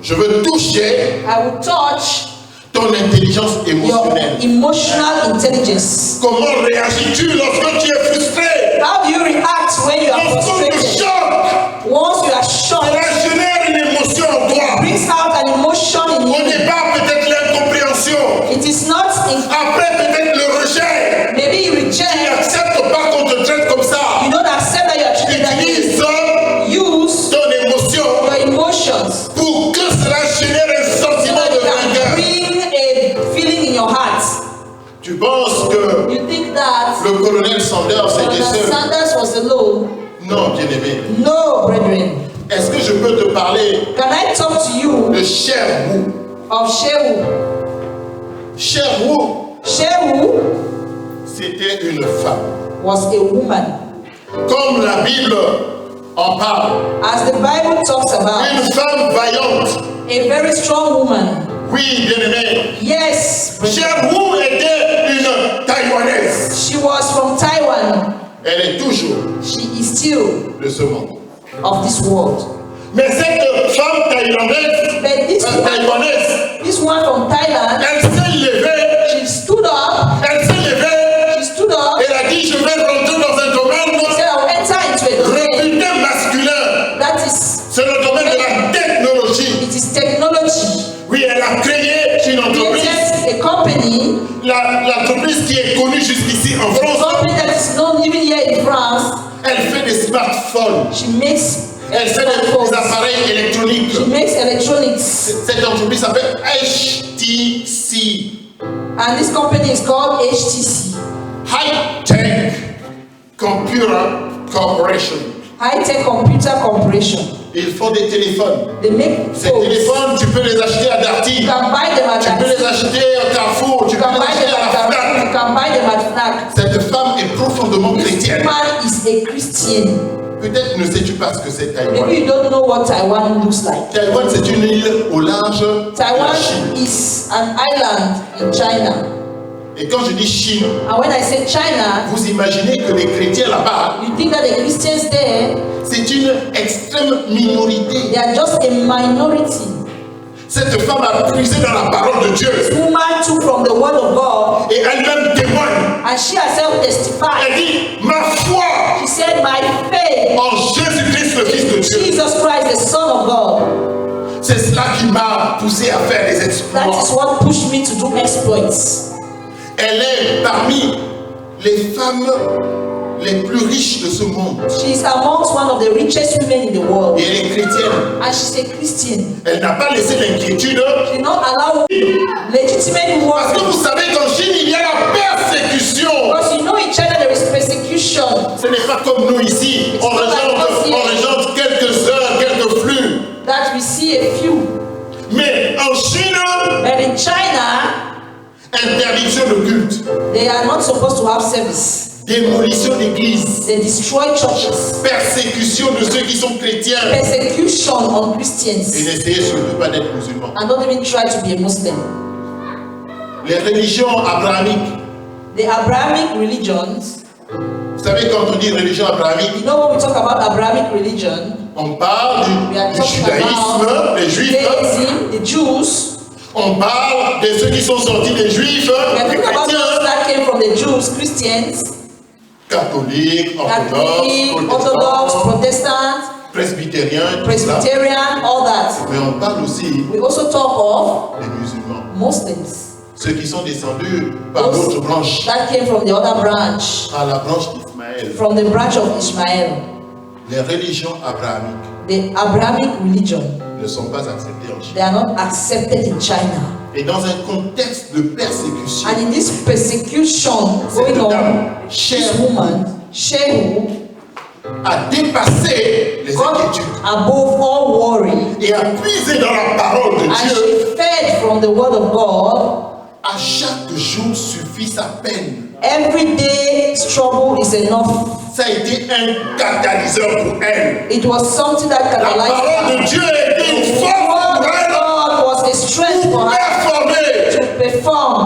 Je veux toucher I will touch ton intelligence your émotionnelle. emotional intelligence. Comment réagis-tu lorsque tu es frustré? How do you react when you are Lorsqu'on te frustrated? choque, Once you are shocked, cela génère une émotion en it toi. brings out an emotion in Au you. départ, peut-être l'incompréhension. It is not in, Après, peut-être le rejet. maybe you Tu reject, n'acceptes pas qu'on te traite comme ça. you don't accept that you are treated like this. Utilise Use ton émotion your emotions pour que cela génère un so sentiment that de you can vainqueur. bring a feeling in your heart. Tu penses que You think that le colonel Sanders était Colonel seul? Sanders was alone? Non, bien-aimé. No, brethren. Est-ce que je peux te parler Can I talk to you de Cher Wu? of Shehu? Cher Wu, Shehu c'était une femme. was a woman. Comme la Bible en parle. As the Bible talks about, Une femme vaillante. a very strong woman. Oui, bien-aimé. Yes, Cher Wu était une Taïwanaise. she was from Taiwan. Elle est toujours She is still de ce monde. of this world. Mais cette femme thaïlandaise, But this one from Thailand, elle s'est levée, she stood up. She stood up. elle a dit je vais rentrer dans un domaine She said, I will enter into a domain réputé masculin. that is, C'est le domaine de la technologie. it is technology. Oui, elle a créé une entreprise, Created a company, l'entreprise qui est connue jusqu'ici en a France. company that is known even here in France. Elle fait des smartphones, She makes elle fait des appareils électroniques. She makes electronics. Cette entreprise s'appelle HTC, And this company is called HTC, High Tech Computer Corporation. High Tech Computer Corporation. Ils font des téléphones. They make Ces phones. téléphones, tu peux les acheter à Darty. You can buy them at Tu peux les Darty. acheter au Carrefour. Tu You peux can les buy acheter them à at la Darty. You FNAC. can buy them at FNAC. Cette femme est profondément This chrétienne. man is a Christian. Peut-être ne sais-tu pas ce que c'est Maybe Taïwan. you don't know what Taiwan looks like. Taïwan, c'est une île au large de la Taiwan Chine. is an island in China. Et quand je dis Chine, And when I say China, vous imaginez que les chrétiens là-bas, you think that the Christians there, c'est une extrême minorité. they are just a minority. Cette femme a puisé dans la parole de Dieu Woman took from the word of God et elle-même témoigne. and she herself Elle testified. dit, ma foi She said, my faith en Jésus-Christ, le Fils de in Dieu. Jesus Christ, the Son of God. C'est cela qui m'a poussé à faire des That exploits. is what pushed me to do exploits. Elle est parmi les femmes les plus riches de ce monde. She is amongst one of the richest women in the world. Et elle est chrétienne. And she's a Christian. Elle n'a pas laissé l'inquiétude. She did not allow legitimate Parce que work. vous savez qu'en Chine, il y a la persécution. Because you know in China there is persecution. Ce n'est pas comme nous ici. On régente quelques heures, quelques flux. That we see a few. Mais en Chine, But in China, interdiction de culte, they are not supposed to have service. démolition d'églises, They destroy churches. persécution de ceux qui sont chrétiens. Persecution on Et Christians. n'essayez surtout pas d'être musulman. And don't even try to be a Muslim. Les religions abrahamiques, The Abrahamic religions, vous savez quand on dit religion abrahamique, you know when we talk about Abrahamic religion, on parle we are du talking judaïsme, about des juifs, Judaism, the Jews. on parle de ceux qui sont sortis des juifs, We are des talking about those chrétiens, that came from the Jews, Christians, catholiques, Catholic, Orthodox, orthodoxes, Protestant, presbytériens, tout ça. Presbyterian, all that. Mais on parle aussi We also talk of des musulmans, Muslims, ceux qui sont descendus par l'autre branche, that came from the other branch, par la branche d'Ismaël. Ishmaël. from the branch of Ishmael. Les religions abrahamiques The Abrahamic religion, ne sont pas acceptées en Chine. they are not accepted in China. Et dans un contexte de persécution, And in this persecution going on, this woman, Shehu, a dépassé les got inquiétudes above all worry, et a puisé dans la parole de and Dieu. she fed from the word of God. À chaque jour suffit sa peine. Every day's trouble is enough. Ça a été un catalyseur pour elle. It was something that La catalyzed parole de her. Dieu était une The force word pour of elle God was a strength for pour her performer. to perform.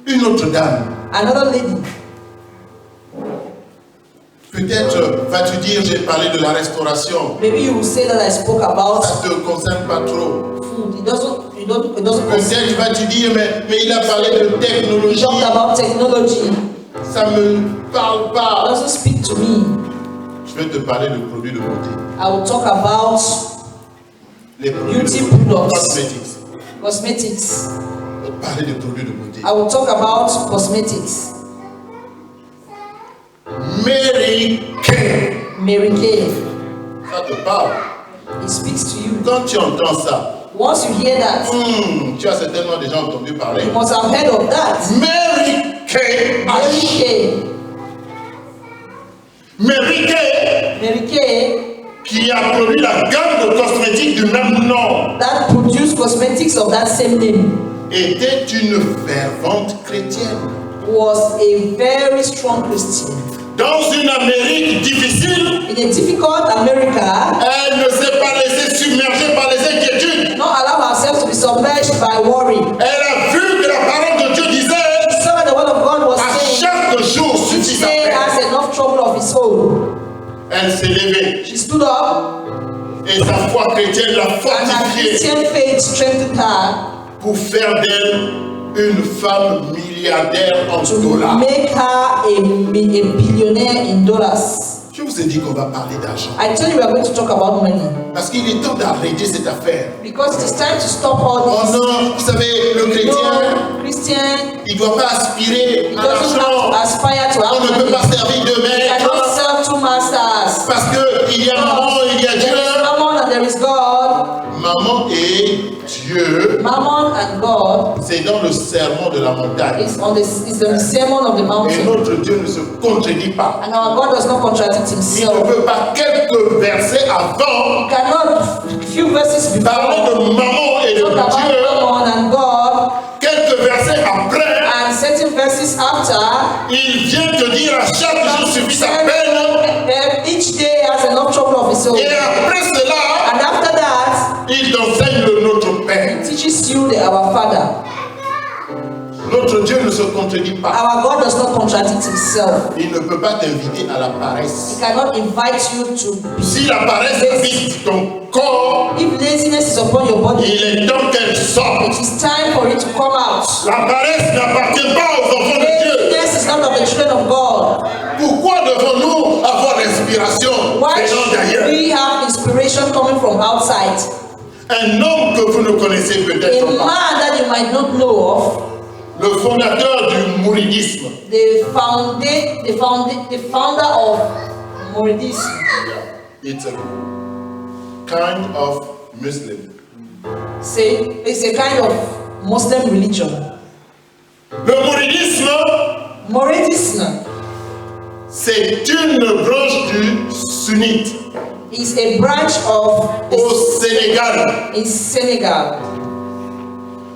Une autre dame, Another lady, peut-être vas-tu dire j'ai parlé de la restauration. maybe you will say that I spoke about Ça ne te concerne pas trop. food. It doesn't concern. Peut-être vas-tu dire mais il a parlé de We technologie. talked about technology. Ça ne me parle It pas. doesn't speak to me. Je vais te parler de produits de beauté. I will talk about Les produits Beauty de beauté. products. Cosmetics. cosmetics. Je vais te parler de produits de beauté. I will talk about cosmetics. Mary Kay. Mary Kay. Ça te parle. It speaks to you. Quand tu entends ça, Once you hear that, tu as certainement déjà entendu parler. you must have heard of that. Mary Kay. Mary Kay. Mary Kay Mary Kay qui a produit la gamme de cosmétiques du même nom that produced cosmetics of that same name était une fervente chrétienne. was a very strong Christian. Dans une Amérique difficile, In a difficult America, elle ne s'est pas laissée submerger par les inquiétudes. not allow herself to be submerged by worry. Elle a vu que la parole de Dieu disait So the word of God was à saying, chaque jour suffit each sa day peine. has enough trouble of its own. Elle s'est levée She stood up et sa foi chrétienne l'a and her fortifiée Christian faith strengthened her pour faire d'elle une femme milliardaire en to dollars. make her a billionaire in dollars. Je vous ai dit qu'on va parler d'argent. I tell you, we are going to talk about money Parce qu'il est temps d'arrêter cette affaire. because it is time to stop all Oh this. non, vous savez, le chrétien, No, Christian, il ne doit pas aspirer he à doesn't have to l'argent. aspire to On have ne peut money. pas servir de He cannot maître. serve two masters. Parce qu'il y a maman, il y a There is Dieu. Mammon and there is God. Maman et Dieu, Mammon and God c'est dans le sermon de la montagne. is the sermon of the Et mountain. notre Dieu ne se contredit pas. And our God does not contradict Il ne himself. peut pas quelques versets avant He cannot, few verses parler before, de maman et de talk about Dieu. Mammon and God, Quelques versets après, and certain verses after, il vient te dire à chaque jour suffit sa peine. each day has enough trouble of its own. Et après cela, And after that, il t'enseigne le Notre Père. he teaches you our Father. Notre Dieu ne se contredit pas. Our God does not contradict himself. Il ne peut pas t'inviter à la paresse. He cannot invite you to be. Si la paresse habite ton corps, If laziness is upon your body, il est temps qu'elle sorte. it is time for it to come out. La paresse n'appartient pas aux enfants de Dieu. Laziness is not of the children of God. Pourquoi devons-nous avoir l'inspiration Why venant should d'ailleurs? we have inspiration coming from outside? Un homme que vous ne connaissez A peut-être pas. man that you might not know of, Le fondateur du mouridisme. the founder of Mouridism. It's a kind of Muslim. Say it's a kind of Muslim religion. Le mouridisme, Mouridism c'est une branche du sunnite is a branch of au Sénégal. in Senegal.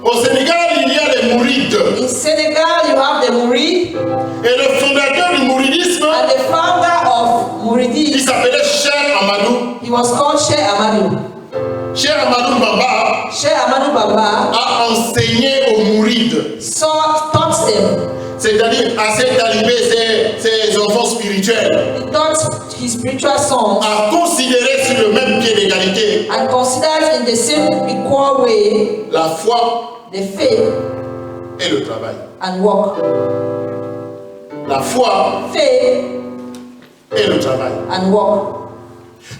Au Sénégal, il y a les mourides. In Senegal, you have the Mourid, Et le fondateur du mouridisme, and the founder of il Mouridism, s'appelait Cheikh Amadou. he was called Sheikh Amadou. Cheikh Amadou Bamba Sheikh Amadou Baba a enseigné aux mourides, taught them. c'est-à-dire à ses talibés, ses enfants spirituels, He taught his spiritual sons à considérer sur le même pied d'égalité and considered in the same equal way la foi the faith et le travail. and work. La foi Faith et le travail. and work.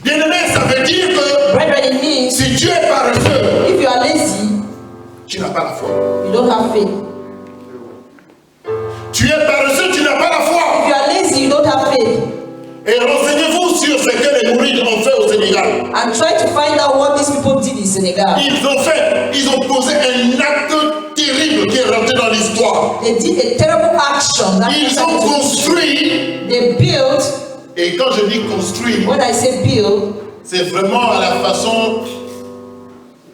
Bien-aimé, ça veut dire que Brethren, it means si tu es paresseux, if you are lazy, tu n'as pas la foi. you don't have faith. Tu es paresseux, tu n'as pas la foi. If you Et renseignez-vous sur ce que les Mourides ont fait au Sénégal. And try to find out what these people did in Senegal. Ils ont posé un acte terrible qui est rentré dans l'histoire. They did a terrible action. Ils ont construit, They built, et quand je dis construit, when I say build, c'est vraiment à la façon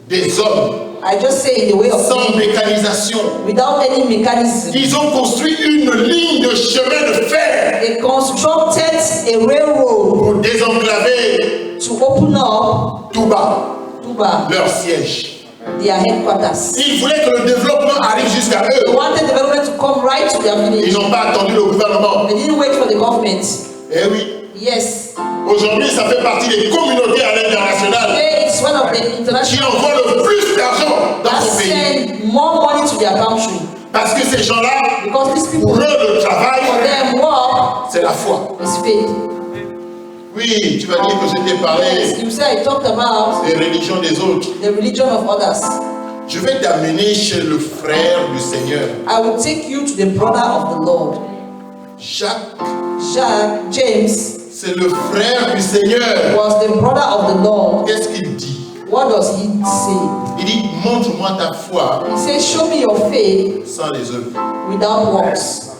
des hommes, I just say in the way of sans mécanisation. without any mechanism. Ils ont construit une ligne de chemin de fer They constructed a railroad pour désenclaver to open up Touba, leur siège. their headquarters. Ils voulaient que le développement arrive jusqu'à They eux. wanted development to come right to their Ils village. n'ont pas attendu le gouvernement. They didn't wait for the government. Eh oui, Yes. aujourd'hui ça fait partie des communautés à l'international Today it's one of the qui international envoient le plus d'argent dans that son pays. send more money to their country. Parce que ces gens-là, Because these pour people, eux, le travail, for them, work c'est la foi. is faith. Oui, tu vas dire que je t'ai Yes, parlé you say I talked about des religions des autres. the religion of others. Je vais t'amener chez le frère du Seigneur, I will take you to the brother of the Lord. Jacques. James C'est le frère du Seigneur. was the brother of the Lord. Qu'est-ce qu'il dit? What does he say? Il dit, montre-moi ta foi He says, show me your faith sans les œuvres. without works.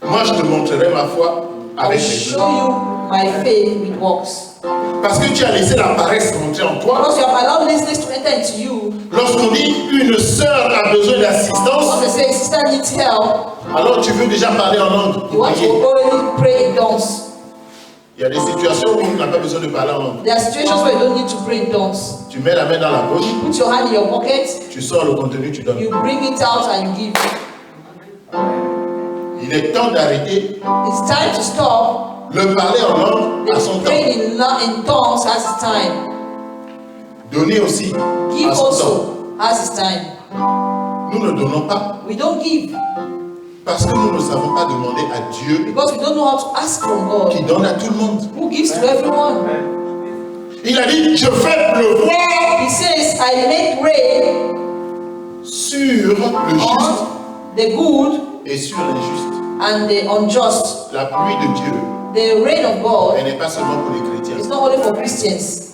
Moi, je te montrerai ma foi I'll avec les show œuvres. you my faith with works. Parce que tu as laissé la paresse rentrer en toi. Because you have allowed laziness to enter into you. Lorsqu'on dit une sœur a besoin d'assistance, Once they say sister needs help, alors tu veux déjà parler en langue. you want to prier. already pray in tongues. Il y a des situations où on n'a pas besoin de parler en langue. There are situations where you don't need to pray in tongues. Tu mets la main dans la poche, Put your hand in your pocket, tu sors le contenu, tu donnes. you bring it out and you give. Il est temps d'arrêter. It's time to stop. Le parler en langue à son temps. Praying in tongues has its time. Donner aussi Give à son temps. also has its time. Nous ne donnons pas We don't give parce que nous ne savons pas demander à Dieu because we don't know how to ask from qui God, donne à tout le monde. who gives to everyone. Il a dit, je fais pleuvoir He says, I make rain sur le juste on the good et sur l'injuste. and the unjust. La pluie de Dieu, The rain of God elle n'est pas seulement pour les chrétiens. is not only for Christians,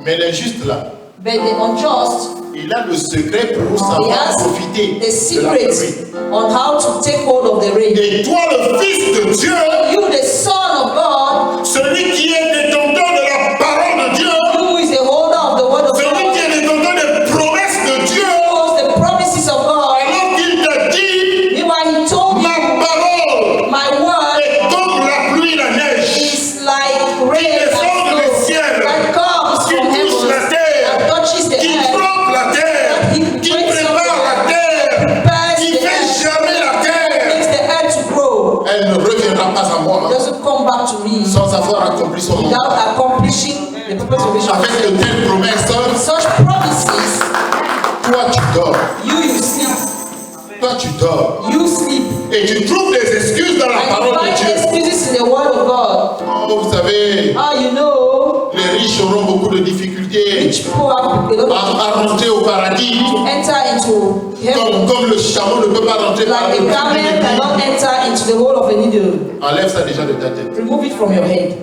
Mais l'injuste là, but the unjust, il a le secret pour he savoir has profiter the de la secret pluie. on how to take hold of the rain. Et toi, le Fils de Dieu, You, the Son of God, celui qui est détenteur de la parole de Dieu, who is the holder of the word of celui God, qui est détenteur des promesses de Dieu, who holds the promises of God. alors qu'il t'a dit, Meanwhile, he told ma you, parole my word est comme la pluie, la neige, is like rain and descend du snow ciel, that comes qui from touche la heaven, terre, that touches the qui earth, trompe la terre, qui prépare la terre, prepares qui the fait earth, germer la terre. makes the earth to grow. Elle ne reviendra pas à moi Doesn't come back to me sans avoir accompli son without mandat. accomplishing the purpose of vision. Avec de telles promesses, Such promises, toi tu dors, you sleep, toi tu dors, you sleep, et tu trouves des excuses dans la and parole you de find Dieu. excuses in the word of God. Oh, vous savez, You know, les riches auront beaucoup de difficultés rich people have a lot of à rentrer au paradis, enter into heaven. comme le chameau ne peut pas rentrer par Like le a camel trou cannot du enter into the hole of a needle. Enlève ça déjà de ta tête. Remove it from your head.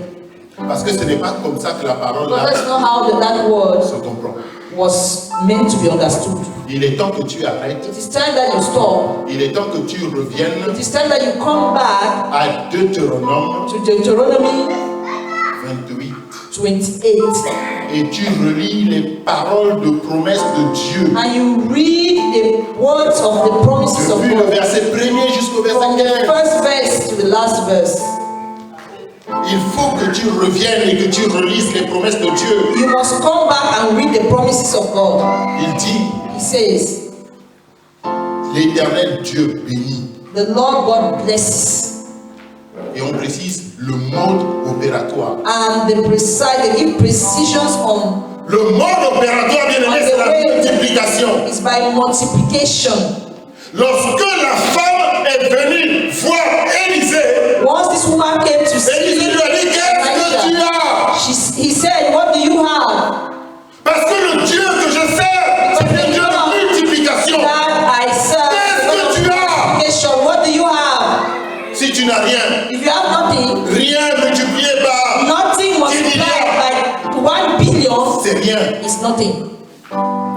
Parce que ce n'est pas comme ça que la parole Because là that's not how that word se comprend. was meant to be understood. Il est temps que tu arrêtes. It is time that you stop. Il est temps que tu reviennes It is time that you come back à Deutéronome to Deuteronomy 28 28 et tu relis les paroles de promesses de Dieu. and you read the words of the promises of Depuis le God verset 1er jusqu'au from verset the 15. first verse to the last verse. Il faut que tu reviennes et que tu relises les promesses de Dieu. You must come back and read the promises of God. Il dit, He says, l'Éternel Dieu bénit. the Lord God blesses. Et on précise le mode opératoire. And they give precisions on Le mode opératoire, bien aimé, c'est la multiplication. is by multiplication. Lorsque la femme est venue voir Élisée, Once this woman came to see Élisée lui a dit, qu'est-ce que tu as? he said, what do you have? Parce que le Dieu que je sers, c'est le Dieu de multiplication. That I serve. Qu'est-ce que tu as? Multiplication. What do you have? Si tu n'as rien, If you have nothing, rien rien. is nothing.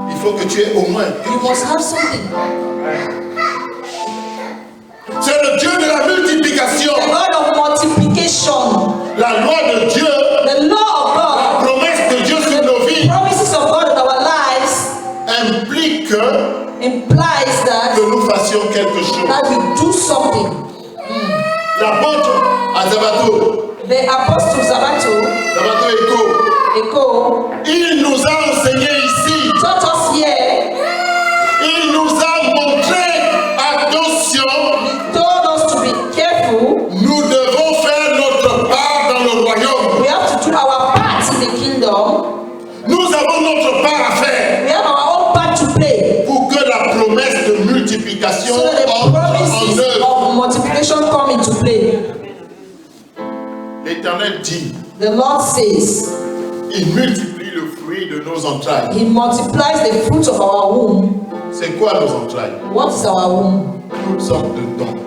Il faut que tu aies au moins. You must have something. C'est le Dieu de la multiplication. The God of multiplication. La loi de Dieu, The law of la God. promesse de Dieu sur nos vies Promises of God in our lives implique implies that que nous fassions quelque chose. we do something. L'apôtre Azabato, The apostle Zabato, Echo, il nous a enseigné ici. taught us here. Il nous a montré, attention, He told us to be careful. nous devons faire notre part dans le royaume. We have to do our part in the kingdom. Nous avons notre part à faire We have our own part to play. pour que la promesse de multiplication So that the entre en promises œuvre. of multiplication come into play. L'Éternel dit, The Lord says il multiplie le fruit de nos entrailles. He multiplies the fruit of our womb. C'est quoi nos entrailles? What is our womb? Toutes sortes de dons,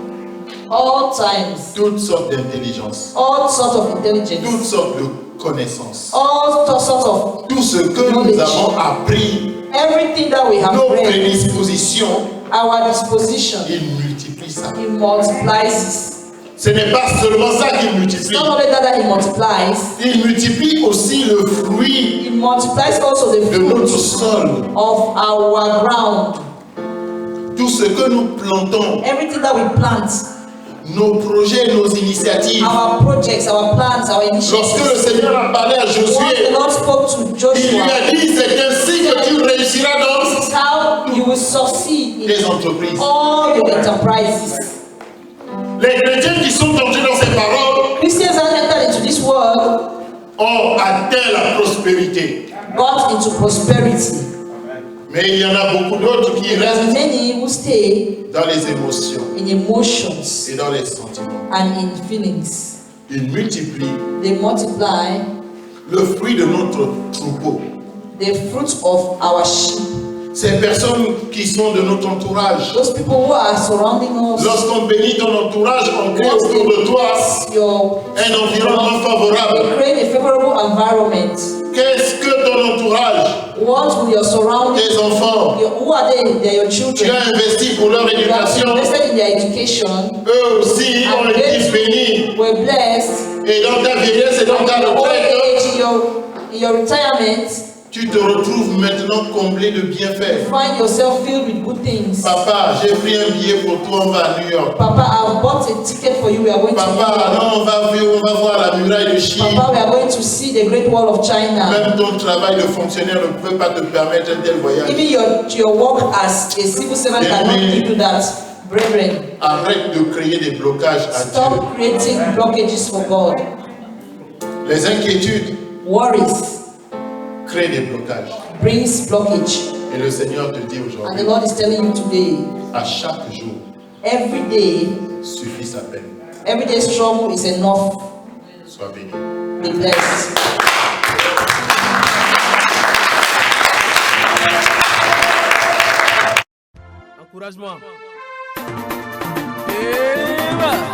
All times, toutes sortes d'intelligence, all sorts of toutes intelligence, sortes de connaissances. all sorts of Tout ce que nous avons appris, everything that we have nos read, prédispositions, our disposition. il multiplie ça. He multiplies. Ce n'est pas seulement ça qu'il It's multiplie. not only that He multiplies, Il multiplie aussi le fruit He multiplies also the de notre fruit sol. of our ground. Tout ce que nous plantons, Everything that we plant, nos projets, nos initiatives. our projects, our plans, our Lorsque le initiatives. Seigneur a parlé à Once Josué, the Lord spoke to il lui Joshua, a dit, c'est ainsi que tu réussiras this is how you will succeed dans tes in entreprises. all your enterprises. Les chrétiens qui sont entrés dans ces paroles Christians that entered into this world ont atteint la prospérité. got into prosperity. Mais il y en a beaucoup d'autres qui There are restent many who stay dans les émotions in emotions et dans les sentiments. and in feelings. Ils multiplient They multiply le fruit de notre troupeau. the fruit of our sheep. Ces personnes qui sont de notre entourage. Those people who are surrounding us, Lorsqu'on bénit ton entourage, on crée once autour de toi your un environnement favorable. they create a favorable environment. Qu'est-ce que ton entourage, What will your surroundings, tes enfants, who are they? They are your tu children. as investi pour leur You have éducation, invested in their education. eux aussi ont And été bénis. they were blessed. Et dans ta vieillesse et dans ta In your old retraite, age, in your retirement, tu te retrouves maintenant comblé de bienfaits. find yourself filled with good things. Papa, j'ai pris un billet pour toi, on va à New York. Papa, I've bought a ticket for you. We are going to New Papa, York. non, on va voir la muraille de Chine. Papa, we are going to see the Great Wall of China. Même ton travail de fonctionnaire ne peut pas te permettre un tel voyage. Even your work as a civil servant cannot give you that. Brethren, Arrête de créer des blocages à Dieu. stop creating blockages for God. Les inquiétudes Worries créent des blocages. brings blockage. Et le Seigneur te dit And the aujourd'hui, Lord is telling you today, à chaque jour, every day suffit sa peine. Everyday's trouble is enough. Sois béni. Be blessed. Encourage-moi. Et voilà.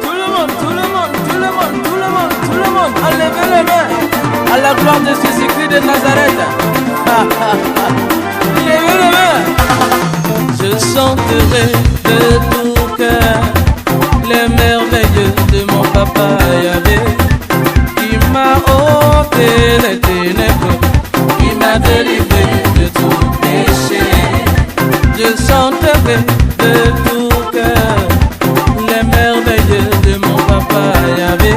Tout le monde, tout le monde, tout le monde, tout le monde, tout le monde, enlevez les mains à la gloire de Jésus-Christ de Nazareth. Levez les mains. Je chanterai de tout cœur les merveilleux de mon papa Yahvé, qui m'a ôté les ténèbres, qui m'a délivré de tout péché. Je chanterai de tout cœur les merveilleux de mon papa Yahvé,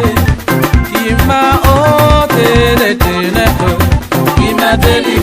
qui m'a ôté les ténèbres, qui m'a délivré